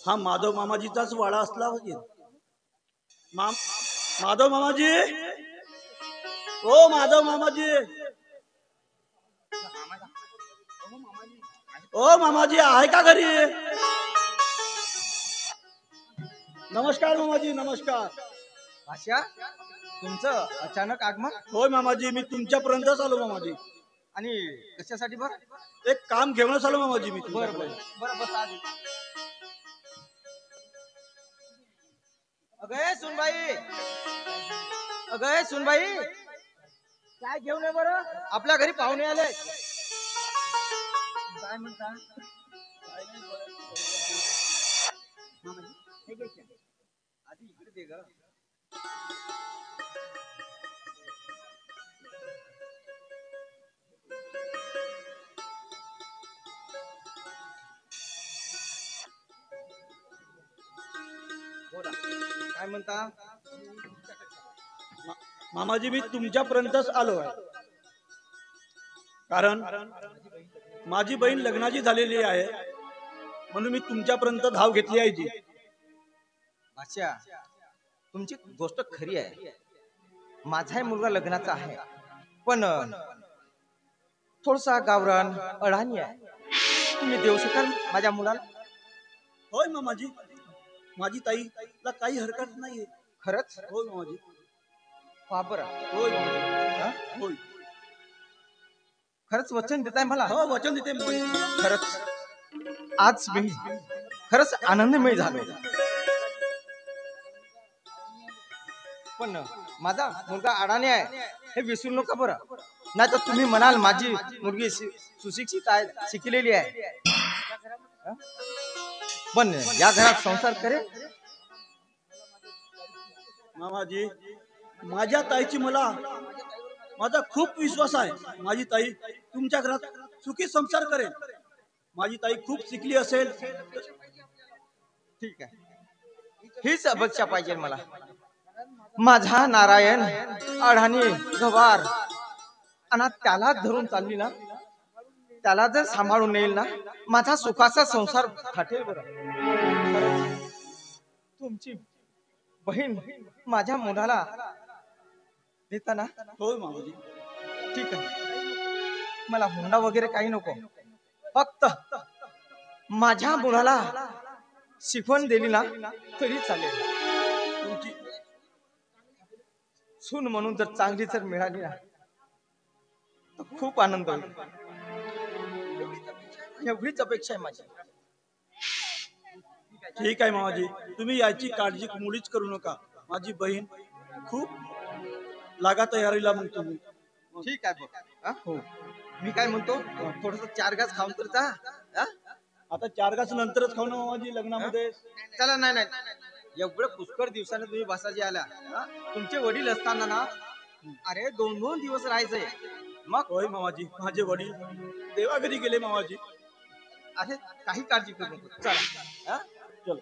हा माधव मामाजीचाच वाडा असला पाहिजे। माधव मामाजी, ओ माधव मामाजी, ओ मामाजी आहे का घरी? नमस्कार मामाजी, नमस्कार। भाषा, तुमचं अचानक आगमन? होय मामाजी, मी तुमच्यापर्यंतच आलो मामाजी। आणि कशासाठी बरं? एक काम घेऊनच आलो मामाजी मी। बरं बरं बरं, बस आधी। अगं सुनबाई, अगं सुनबाई, काय घेऊन ये बरं? आपल्या घरी पाहुणे आले। काय म्हणता? आधी इकडे दे ग। काय म्हणता? मामाजी, मी तुमच्यापर्यंतच आलो आहे, कारण माझी बहीण लग्नाची झालेली आहे, म्हणून मी तुमच्यापर्यंत धाव घेतली आहे जी। अच्छा, तुमची गोष्ट खरी आहे। माझाही मुलगा लग्नाचा आहे, पण थोडासा गावरान अडाणी आहे। तुम्ही देऊ शकाल माझ्या मुलाला? होय मामाजी, माझी ताईला काही हरकत नाहीये। खरंच? होय मामाजी। बरं, होय मामाजी, होय। खरंच वचन देताय मला? हो, वचन देते मामाजी। खरंच आज मी खरंच आनंदमय झालो। पण माझा मुलगा अडाणी आहे हे विसरू नका बरं, नाही तर तुम्ही म्हणाल माझी मुलगी सुशिक्षित आहे, शिकलेली आहे, पण या घरात संसार करेल। मामाजी, माझ्या ताईची माझा खूप विश्वास आहे। माझी ताई तुमच्या घरात सुखी संसार करेल। माझी ताई खूप शिकली असेल। ठीक आहे, हीच अपेक्षा पाहिजे मला। माझा नारायण अडाणी गवार आणि त्याला धरून चालली ना, त्याला जर सांभाळून नेईल ना, माझा सुखाचा संसार थाटेल बरं। तुमची बहीण माझ्या मुलाला देता ना? होय मामाजी। ठीक आहे, मला हुंडा वगैरे काही नको, फक्त माझ्या मुलाला शिकवण दिली ना तरी चालेल। तुमची सून म्हणून जर चांगली जर मिळाली ना तर खूप आनंद होईल। एवढीच अपेक्षा आहे माझी। ठीक आहे मामाजी, तुम्ही याची काळजी मुळीच करू नका। माझी बहीण खूप लागा तयारीला मग तुम्ही। ठीक आहे बघ, हो मी काय म्हणतो, थोडस 4 घास खाऊन तर जा। आता 4 घास नंतरच खाऊ ना मामाजी, लग्नामध्ये। चला, नाही नाही, एवढं पुष्कळ दिवसाने तुम्ही बसाजी आला, तुमचे वडील असताना ना, अरे 2-2 दिवस राहायचंय मग। होय मामाजी, माझे वडील देवाघरी गेले मामाजी। अरे काही काळजी करू नको, चला चल।